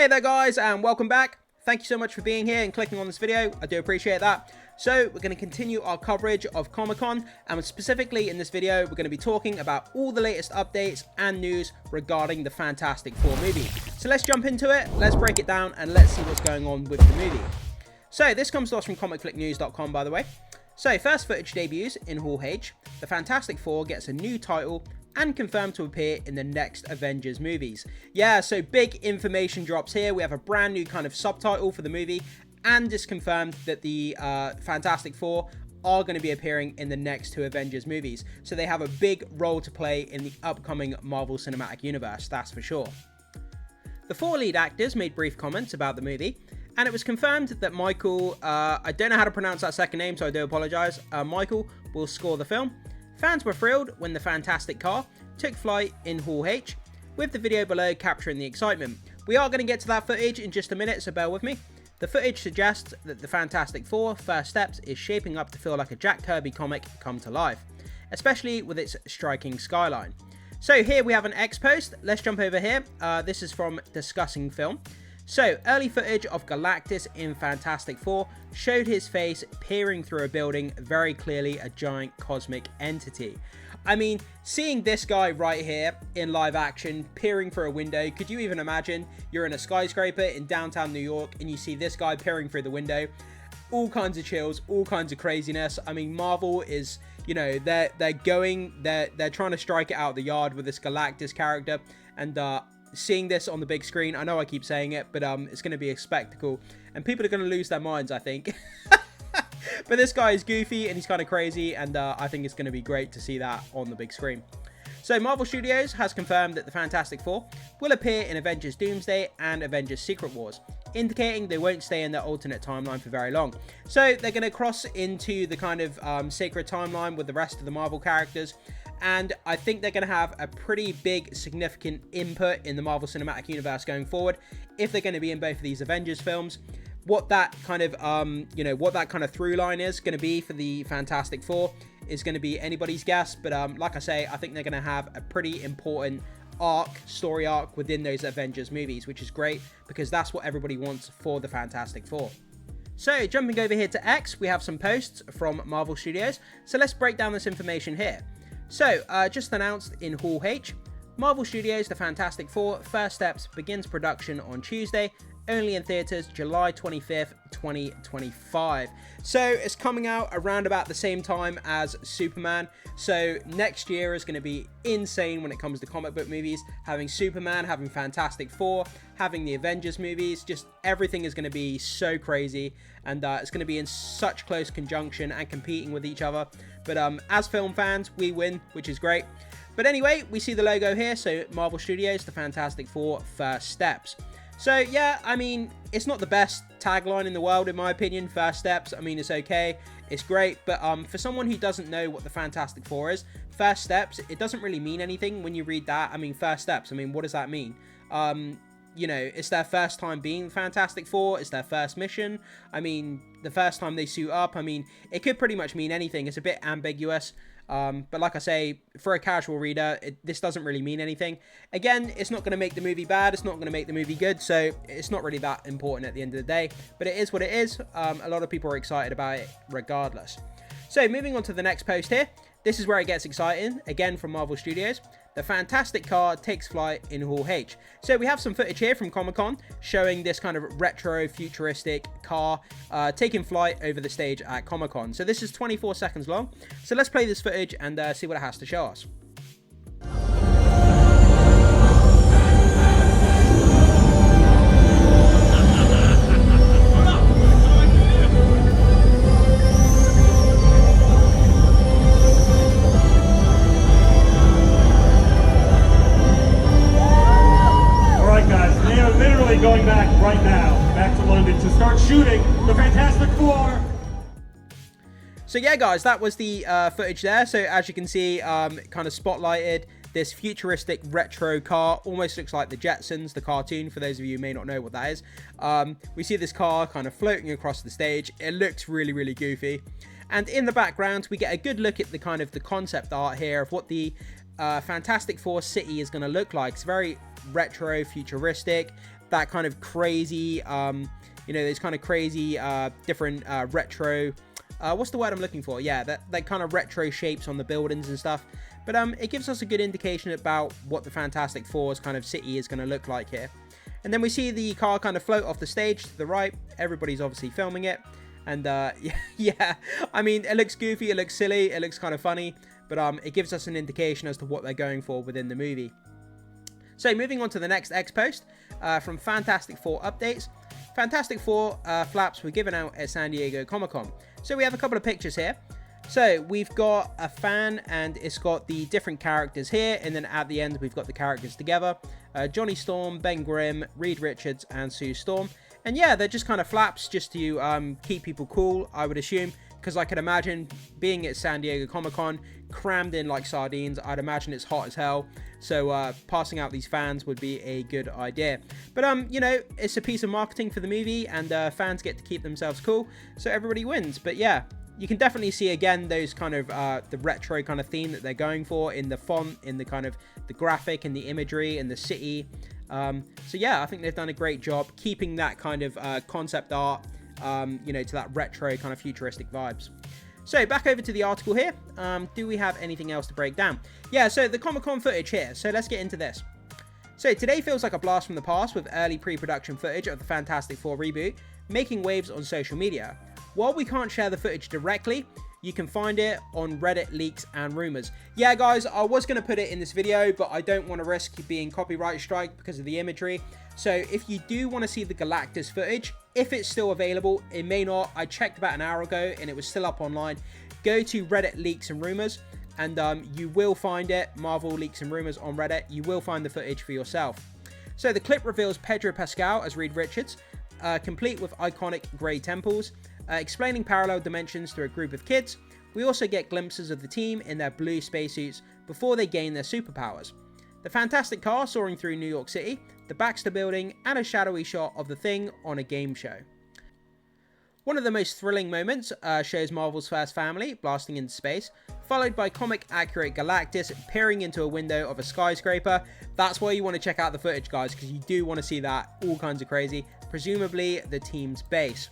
Hey there guys, and welcome back. Thank you so much for being here and clicking on this video. I do appreciate that. So we're going to continue our coverage of Comic-Con, and specifically in this video we're going to be talking about all the latest updates and news regarding the Fantastic Four movie. So let's jump into it, let's break it down, and let's see what's going on with the movie. So this comes to us from comicflicknews.com, by the way. So first footage debuts in Hall H. The Fantastic Four gets a new title and confirmed to appear in the next Avengers movies. Yeah, so big information drops here. We have a brand new kind of subtitle for the movie, and it's confirmed that the Fantastic Four are going to be appearing in the next two Avengers movies. So they have a big role to play in the upcoming Marvel Cinematic Universe, that's for sure. The four lead actors made brief comments about the movie, and it was confirmed that Michael, I don't know how to pronounce that second name, so I do apologize, Michael will score the film. Fans were thrilled when the Fantastic car took flight in Hall H, with the video below capturing the excitement. We are going to get to that footage in just a minute, so bear with me. The footage suggests that the Fantastic Four First Steps is shaping up to feel like a Jack Kirby comic come to life, especially with its striking skyline. So here we have an X post. Let's jump over here. This is from Discussing Film. So, early footage of Galactus in Fantastic Four showed his face peering through a building, very clearly a giant cosmic entity. I mean, seeing this guy right here in live action, peering through a window, could you even imagine you're in a skyscraper in downtown New York and you see this guy peering through the window? All kinds of chills, all kinds of craziness. I mean, Marvel is, you know, they're trying to strike it out of the yard with this Galactus character, and seeing this on the big screen, I know I keep saying it, but it's going to be a spectacle, and people are going to lose their minds, I think. But this guy is goofy and he's kind of crazy, and I think it's going to be great to see that on the big screen. So Marvel Studios has confirmed that the Fantastic Four will appear in Avengers Doomsday and Avengers Secret Wars, indicating they won't stay in their alternate timeline for very long. So they're going to cross into the kind of sacred timeline with the rest of the Marvel characters, and I think they're going to have a pretty big, significant input in the Marvel Cinematic Universe going forward if they're going to be in both of these Avengers films. What that kind of, what that kind of through line is going to be for the Fantastic Four is going to be anybody's guess. But like I say, I think they're going to have a pretty important story arc within those Avengers movies, which is great because that's what everybody wants for the Fantastic Four. So jumping over here to X, we have some posts from Marvel Studios. So let's break down this information here. So, just announced in Hall H, Marvel Studios' The Fantastic Four First Steps begins production on Tuesday, only in theaters July 25th, 2025. So, it's coming out around about the same time as Superman. So, next year is going to be insane when it comes to comic book movies. Having Superman, having Fantastic Four, having the Avengers movies, just everything is going to be so crazy. And it's going to be in such close conjunction and competing with each other. But as film fans, we win, which is great. But anyway, we see the logo here. So Marvel Studios, The Fantastic Four First Steps. So yeah, I mean, it's not the best tagline in the world, in my opinion. First Steps, I mean, it's okay. It's great. But for someone who doesn't know what the Fantastic Four is, First Steps, it doesn't really mean anything when you read that. I mean, First Steps, I mean, what does that mean? You know, it's their first time being Fantastic Four. It's their first mission. I mean, the first time they suit up. I mean, it could pretty much mean anything. It's a bit ambiguous. But like I say, for a casual reader, this doesn't really mean anything. Again, it's not going to make the movie bad. It's not going to make the movie good. So it's not really that important at the end of the day. But it is what it is. A lot of people are excited about it regardless. So moving on to the next post here. This is where it gets exciting, again from Marvel Studios. The Fantastic car takes flight in Hall H. So we have some footage here from Comic-Con showing this kind of retro futuristic car taking flight over the stage at Comic-Con. So this is 24 seconds long. So let's play this footage and see what it has to show us. Going back right now, back to London to start shooting the Fantastic Four. So yeah, guys, that was the footage there. So as you can see, it kind of spotlighted this futuristic retro car. Almost looks like the Jetsons, the cartoon, for those of you who may not know what that is. We see this car kind of floating across the stage. It looks really, really goofy. And in the background, we get a good look at the kind of the concept art here of what the Fantastic Four city is going to look like. It's very retro, futuristic. that kind of crazy, you know, those kind of crazy different retro, what's the word I'm looking for? Yeah, that kind of retro shapes on the buildings and stuff. But it gives us a good indication about what the Fantastic Four's kind of city is going to look like here. And then we see the car kind of float off the stage to the right. Everybody's obviously filming it. And yeah, I mean, it looks goofy, it looks silly, it looks kind of funny. But it gives us an indication as to what they're going for within the movie. So moving on to the next X post from Fantastic Four updates. Fantastic Four flaps were given out at San Diego Comic-Con. So we have a couple of pictures here. So we've got a fan and it's got the different characters here, and then at the end we've got the characters together. Johnny Storm, Ben Grimm, Reed Richards and Sue Storm. And yeah, they're just kind of flaps just to keep people cool, I would assume, because I could imagine being at San Diego Comic-Con, crammed in like sardines, I'd imagine it's hot as hell. So passing out these fans would be a good idea. But you know, it's a piece of marketing for the movie, and fans get to keep themselves cool, so everybody wins. But yeah, you can definitely see again those kind of the retro kind of theme that they're going for in the font, in the kind of the graphic and the imagery and the city. So yeah, I think they've done a great job keeping that kind of concept art, you know, to that retro kind of futuristic vibes. So back over to the article here. Do we have anything else to break down? Yeah, so the Comic-Con footage here. So let's get into this. So today feels like a blast from the past with early pre-production footage of the Fantastic Four reboot making waves on social media. While we can't share the footage directly, you can find it on Reddit, leaks, and rumors. Yeah, guys, I was going to put it in this video, but I don't want to risk being copyright strike because of the imagery. So if you do want to see the Galactus footage, if it's still available, it may not. I checked about an hour ago and it was still up online. Go to Reddit, leaks, and rumors, and you will find it. Marvel leaks and rumors on Reddit. You will find the footage for yourself. So the clip reveals Pedro Pascal as Reed Richards, complete with iconic grey temples, explaining parallel dimensions to a group of kids. We also get glimpses of the team in their blue spacesuits before they gain their superpowers. The fantastic car soaring through New York City, the Baxter Building, and a shadowy shot of the Thing on a game show. One of the most thrilling moments shows Marvel's first family blasting into space, followed by comic-accurate Galactus peering into a window of a skyscraper. That's why you want to check out the footage, guys, because you do want to see that. All kinds of crazy. Presumably the team's base.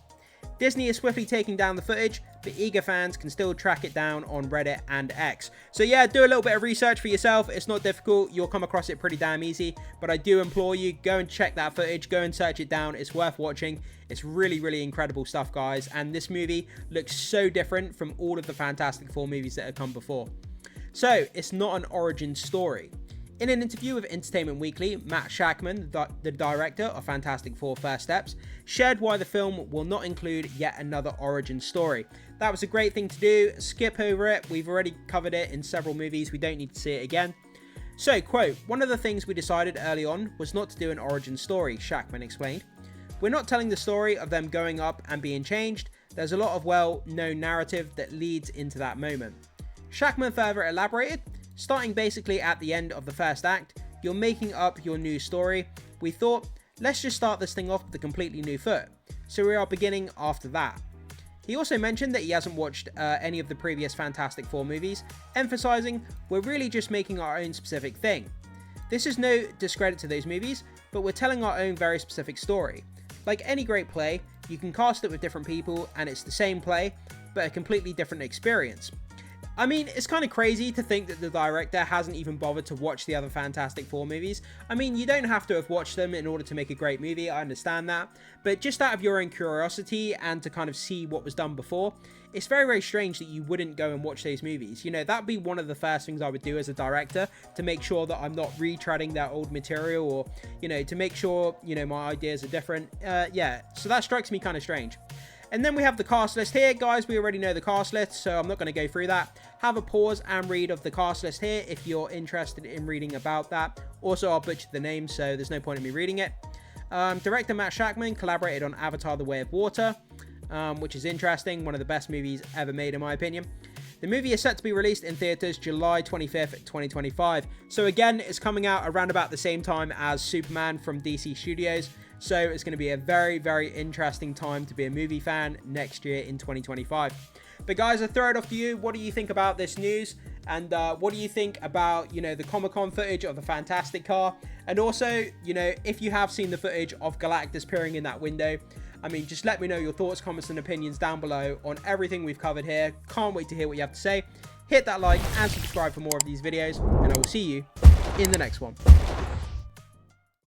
Disney is swiftly taking down the footage, but eager fans can still track it down on Reddit and X. So yeah, do a little bit of research for yourself. It's not difficult. You'll come across it pretty damn easy. But I do implore you, go and check that footage. Go and search it down. It's worth watching. It's really, really incredible stuff, guys. And this movie looks so different from all of the Fantastic Four movies that have come before. So it's not an origin story. In an interview with Entertainment Weekly, Matt Shakman, the director of Fantastic Four First Steps, shared why the film will not include yet another origin story. That was a great thing to do. Skip over it. We've already covered it in several movies. We don't need to see it again. So, quote, "One of the things we decided early on was not to do an origin story," Shakman explained. "We're not telling the story of them going up and being changed. There's a lot of well-known narrative that leads into that moment." Shakman further elaborated, "Starting basically at the end of the first act, you're making up your new story. We thought, let's just start this thing off with a completely new foot. So we are beginning after that." He also mentioned that he hasn't watched any of the previous Fantastic Four movies, emphasizing, "We're really just making our own specific thing. This is no discredit to those movies, but we're telling our own very specific story. Like any great play, you can cast it with different people and it's the same play, but a completely different experience." I mean, it's kind of crazy to think that the director hasn't even bothered to watch the other Fantastic Four movies. I mean, you don't have to have watched them in order to make a great movie, I understand that. But just out of your own curiosity and to kind of see what was done before, it's very, very strange that you wouldn't go and watch those movies. You know, that'd be one of the first things I would do as a director to make sure that I'm not retreading that old material, or, you know, to make sure, you know, my ideas are different. Yeah, so that strikes me kind of strange. And then we have the cast list here, guys. We already know the cast list, so I'm not going to go through that. Have a pause and read of the cast list here if you're interested in reading about that. Also, I'll butcher the name, so there's no point in me reading it. Director Matt Shakman collaborated on Avatar: The Way of Water, which is interesting. One of the best movies ever made, in my opinion. The movie is set to be released in theaters July 25th, 2025. So again, it's coming out around about the same time as Superman from DC Studios. So it's going to be a very, very interesting time to be a movie fan next year in 2025. But guys, I throw it off to you. What do you think about this news? And what do you think about, you know, the Comic-Con footage of the Fantastic car? And also, you know, if you have seen the footage of Galactus peering in that window, I mean, just let me know your thoughts, comments, and opinions down below on everything we've covered here. Can't wait to hear what you have to say. Hit that like and subscribe for more of these videos, and I will see you in the next one.